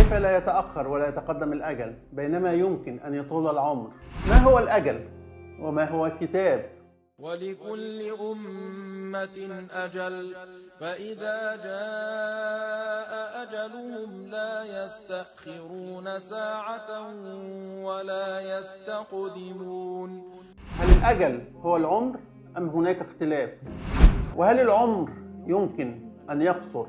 كيف لا يتأخر ولا يتقدم الأجل بينما يمكن أن يطول العمر؟ ما هو الأجل؟ وما هو الكتاب؟ ولكل أمة أجل فإذا جاء أجلهم لا يستأخرون ساعة ولا يستقدمون. هل الأجل هو العمر أم هناك اختلاف؟ وهل العمر يمكن أن يقصر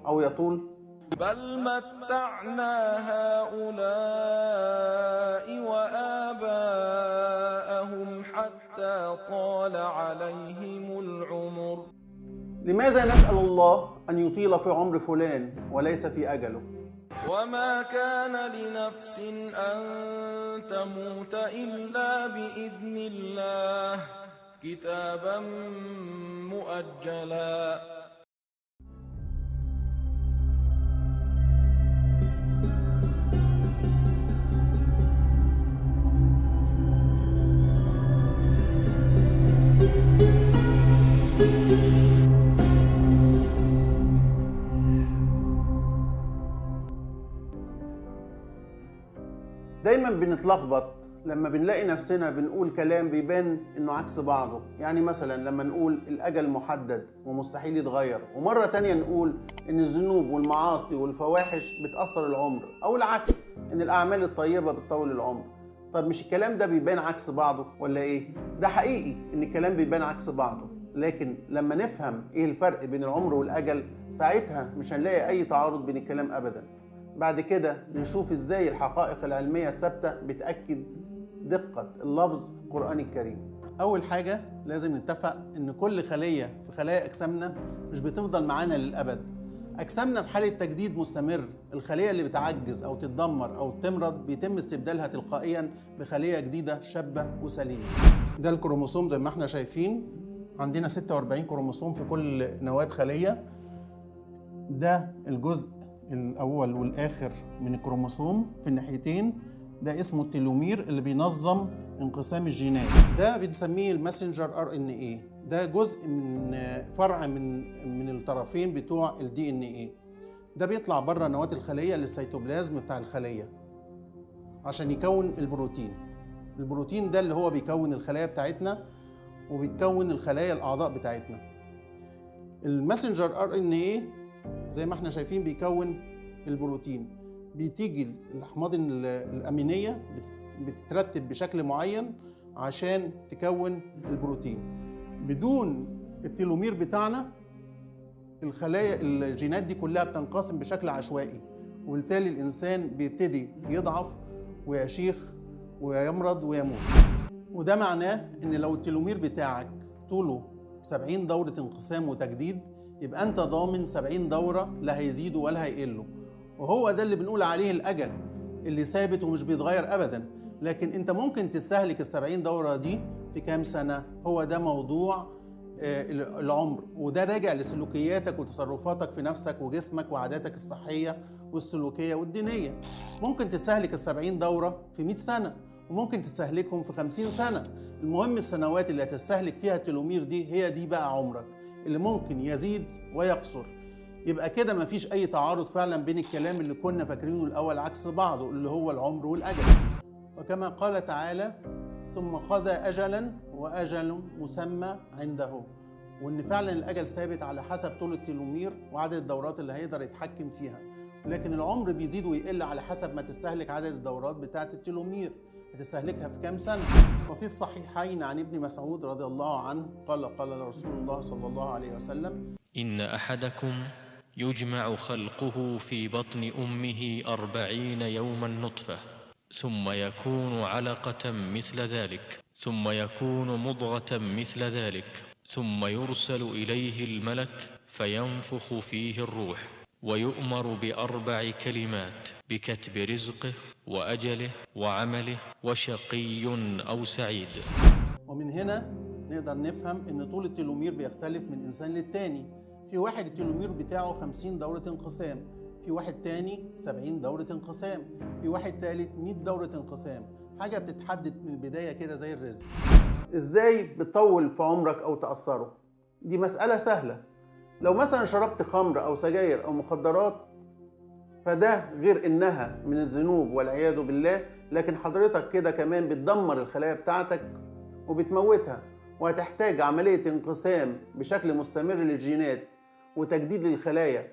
أو يطول؟ بل متعنا هؤلاء وآباءهم حتى طال عليهم العمر. لماذا نسأل الله أن يطيل في عمر فلان وليس في أجله؟ وما كان لنفس أن تموت إلا بإذن الله كتابا مؤجلا. دايما بنتلخبط لما بنلاقي نفسنا بنقول كلام بيبان انه عكس بعضه. يعني مثلا لما نقول الاجل محدد ومستحيل يتغير، ومرة تانية نقول ان الذنوب والمعاصي والفواحش بتأثر العمر، او العكس ان الاعمال الطيبة بتطول العمر. طب مش الكلام ده بيبان عكس بعضه ولا ايه؟ ده حقيقي ان الكلام بيبان عكس بعضه، لكن لما نفهم ايه الفرق بين العمر والاجل ساعتها مش هنلاقي اي تعارض بين الكلام ابدا. بعد كده نشوف ازاي الحقائق العلمية الثابتة بتأكد دقة اللفظ في القرآن الكريم. أول حاجة لازم نتفق إن كل خلية في خلايا أجسامنا مش بتفضل معانا للأبد. أجسامنا في حالة تجديد مستمر. الخلية اللي بتعجز أو تتدمر أو تمرض بيتم استبدالها تلقائيا بخلية جديدة شابة وسليمة. ده الكروموسوم زي ما احنا شايفين، عندنا 46 كروموسوم في كل نواة خلية. ده الجزء الأول والآخر من الكروموسوم في الناحيتين، ده اسمه التيلومير اللي بينظم انقسام الجينات. ده بنسميه الماسنجر RNA. ده جزء من فرع من الطرفين بتوع DNA. ده بيطلع بره نواة الخلية للسيتوبلازم بتاع الخلية عشان يكون البروتين. البروتين ده اللي هو بيكون الخلايا بتاعتنا وبيكون الخلايا الأعضاء بتاعتنا. الماسنجر RNA زي ما احنا شايفين بيكون البروتين. بتيجي الأحماض الأمينية بتترتب بشكل معين عشان تكون البروتين. بدون التيلومير بتاعنا الخلايا الجينات دي كلها بتنقسم بشكل عشوائي، وبالتالي الإنسان بيبتدي يضعف ويشيخ ويمرض ويموت. وده معناه إن لو التيلومير بتاعك طوله 70 دورة انقسام وتجديد، يبقى أنت ضامن 70 دورة لا هيزيدوا ولا هيقلوا. وهو ده اللي بنقول عليه الأجل اللي ثابت ومش بيتغير أبدا. لكن أنت ممكن تستهلك ال70 دورة دي في كام سنة. هو ده موضوع العمر، وده راجع لسلوكياتك وتصرفاتك في نفسك وجسمك وعاداتك الصحية والسلوكية والدينية. ممكن تستهلك ال70 دورة في 100 سنة، وممكن تستهلكهم في 50 سنة. المهم السنوات اللي هتستهلك فيها التيلومير دي هي دي بقى عمرك اللي ممكن يزيد ويقصر. يبقى كده مفيش أي تعارض فعلا بين الكلام اللي كنا فاكرينه الأول عكس بعضه، اللي هو العمر والأجل. وكما قال تعالى: ثم قضى أجلا وأجل مسمى عنده. وإن فعلا الأجل ثابت على حسب طول التيلومير وعدد الدورات اللي هيقدر يتحكم فيها، لكن العمر بيزيد ويقل على حسب ما تستهلك عدد الدورات بتاعة التيلومير. هتستهلكها في كام سنة؟ وفي الصحيحين عن ابن مسعود رضي الله عنه قال رسول الله صلى الله عليه وسلم: إن أحدكم يجمع خلقه في بطن أمه 40 يوما نطفة، ثم يكون علقة مثل ذلك، ثم يكون مضغة مثل ذلك، ثم يرسل إليه الملك فينفخ فيه الروح، ويؤمر ب4 كلمات: بكتب رزقه وأجله وعمله وشقي أو سعيد. ومن هنا نقدر نفهم إن طول التيلومير بيختلف من إنسان للتاني. في واحد التيلومير بتاعه 50 دورة انقسام، في واحد تاني 70 دورة انقسام، في واحد تالت 100 دورة انقسام. حاجة بتتحدد من البداية كده زي الرزق. إزاي بتطول في عمرك أو تأثره؟ دي مسألة سهلة. لو مثلا شربت خمر أو سجاير أو مخدرات فده غير إنها من الذنوب والعياذ بالله، لكن حضرتك كده كمان بتدمر الخلايا بتاعتك وبتموتها، وهتحتاج عملية انقسام بشكل مستمر للجينات وتجديد للخلايا،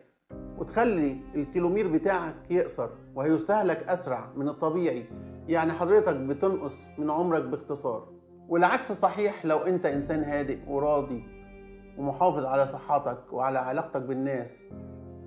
وتخلي التيلومير بتاعك يقصر وهيستهلك أسرع من الطبيعي. يعني حضرتك بتنقص من عمرك باختصار. والعكس صحيح لو أنت إنسان هادئ وراضي ومحافظ على صحتك وعلى علاقتك بالناس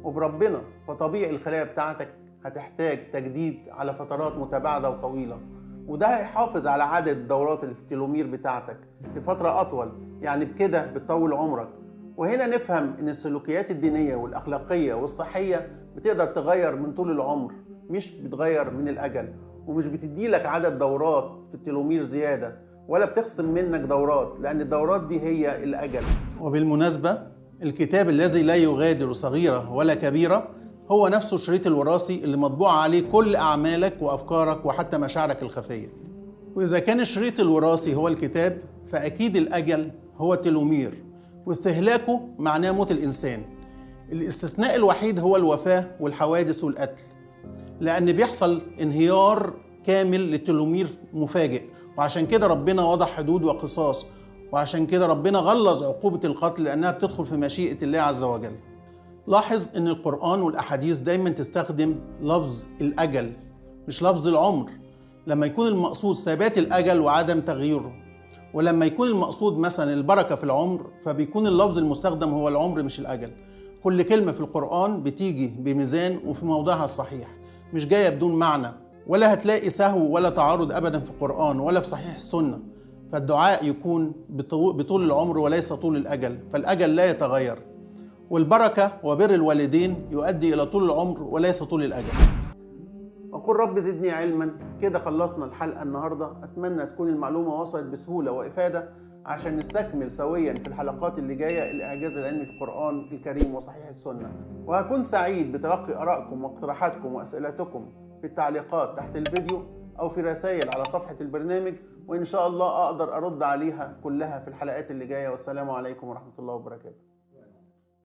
وبربنا، فطبيعي الخلايا بتاعتك هتحتاج تجديد على فترات متباعدة وطويلة، وده هيحافظ على عدد الدورات اللي في التيلومير بتاعتك لفترة أطول، يعني بكده بتطول عمرك. وهنا نفهم إن السلوكيات الدينية والأخلاقية والصحية بتقدر تغير من طول العمر، مش بتغير من الأجل، ومش بتديلك عدد دورات في التيلومير زيادة، ولا بتخصم منك دورات، لأن الدورات دي هي الأجل. وبالمناسبة الكتاب الذي لا يغادر صغيرة ولا كبيرة هو نفسه الشريط الوراثي اللي مطبوع عليه كل أعمالك وأفكارك وحتى مشاعرك الخفية. وإذا كان الشريط الوراثي هو الكتاب، فأكيد الأجل هو التيلومير، واستهلاكه معناه موت الإنسان. الاستثناء الوحيد هو الوفاة والحوادث والقتل، لأن بيحصل انهيار كامل للتيلومير مفاجئ، وعشان كده ربنا وضع حدود وقصاص، وعشان كده ربنا غلظ عقوبة القتل لأنها بتدخل في مشيئة الله عز وجل. لاحظ إن القرآن والأحاديث دايما تستخدم لفظ الأجل مش لفظ العمر، لما يكون المقصود ثبات الأجل وعدم تغييره، ولما يكون المقصود مثلا البركة في العمر فبيكون اللفظ المستخدم هو العمر مش الأجل. كل كلمة في القرآن بتيجي بميزان وفي موضعها الصحيح، مش جاية بدون معنى، ولا هتلاقي سهو ولا تعارض أبدا في القرآن ولا في صحيح السنة. فالدعاء يكون بطول العمر وليس طول الأجل، فالأجل لا يتغير، والبركة وبر الوالدين يؤدي إلى طول العمر وليس طول الأجل. أقول رب زدني علما. كده خلصنا الحلقة النهاردة، أتمنى تكون المعلومة وصلت بسهولة وإفادة عشان نستكمل سويا في الحلقات اللي جاية الإعجاز العلمي في القرآن الكريم وصحيح السنة. وهكون سعيد بتلقي آرائكم واقتراحاتكم وأسئلتكم في التعليقات تحت الفيديو أو في رسائل على صفحة البرنامج، وإن شاء الله أقدر أرد عليها كلها في الحلقات اللي جاية. والسلام عليكم ورحمة الله وبركاته.